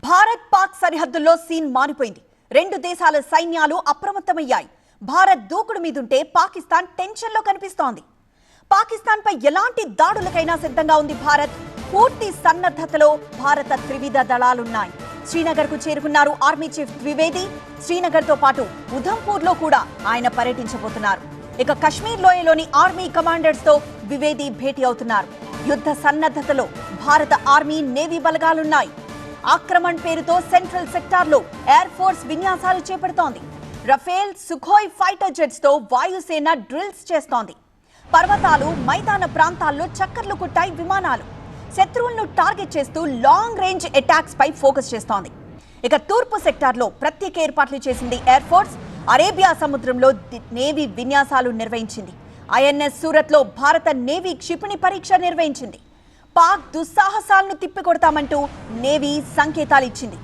భారత్ పాక్ సరిహద్దుల్లో సీన్ మారిపోయింది. రెండు దేశాల సైన్యాలు అప్రమత్తమయ్యాయి. భారత్ దూకుడు మీదుంటే పాకిస్తాన్ టెన్షన్లో కనిపిస్తోంది. పాకిస్తాన్ పై ఎలాంటి దాడులకైనా సిద్ధంగా ఉంది భారత్. పూర్తి సన్నద్ధతలో భారత త్రివిధ దళాలున్నాయి. శ్రీనగర్ కు చేరుకున్నారు ఆర్మీ చీఫ్ ద్వివేది. శ్రీనగర్ తో పాటు ఉధంపూర్ లో కూడా ఆయన పర్యటించబోతున్నారు. ఇక కశ్మీర్ లోయలోని ఆర్మీ కమాండర్స్ తో ద్వివేది భేటీ అవుతున్నారు. యుద్ధ సన్నద్ధతలో భారత ఆర్మీ నేవీ బలగాలున్నాయి. ఆక్రమణ్ పేరుతో సెంట్రల్ సెక్టార్ లో ఎయిర్ ఫోర్స్ విన్యాసాలు చేపడుతోంది. రఫేల్, సుఖోయ్ ఫైటర్ జెట్స్ తో వాయుసేన డ్రిల్స్ చేస్తోంది. పర్వతాలు, మైదాన ప్రాంతాల్లో చక్కర్లు కొట్టాయి విమానాలు. శత్రువులను టార్గెట్ చేస్తూ లాంగ్ రేంజ్ అటాక్స్ పై ఫోకస్ చేస్తోంది. ఇక తూర్పు సెక్టార్ లో ప్రత్యేక ఏర్పాట్లు చేసింది ఎయిర్ ఫోర్స్. అరేబియా సముద్రంలో నేవీ విన్యాసాలు నిర్వహించింది. ఐఎన్ఎస్ సూరత్ లో భారత నేవీ క్షిపణి పరీక్ష నిర్వహించింది. పాక్ దుస్సాహసాలను తిప్పికొడతామంటూ నేవీ సంకేతాలు ఇచ్చింది.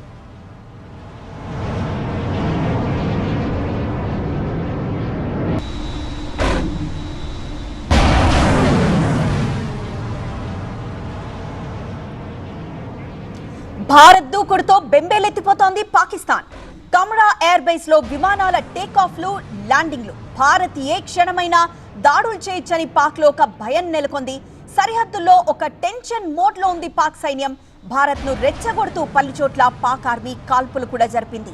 భారత్ దూకుడుతో బెంబేలెత్తిపోతోంది పాకిస్తాన్. కమ్రా ఎయిర్ బేస్ లో విమానాల టేకాఫ్లు, ల్యాండింగ్లు. భారత్ ఏ క్షణమైనా దాడులు చేయొచ్చని పాక్ లో ఒక భయం నెలకొంది. సరిహద్దుల్లో ఒక టెన్షన్ మోడ్ లో ఉంది పాక్ సైన్యం. భారత్ ను రెచ్చగొడుతూ పలుచోట్ల పాక్ ఆర్మీ కాల్పులు కూడా జరిపింది.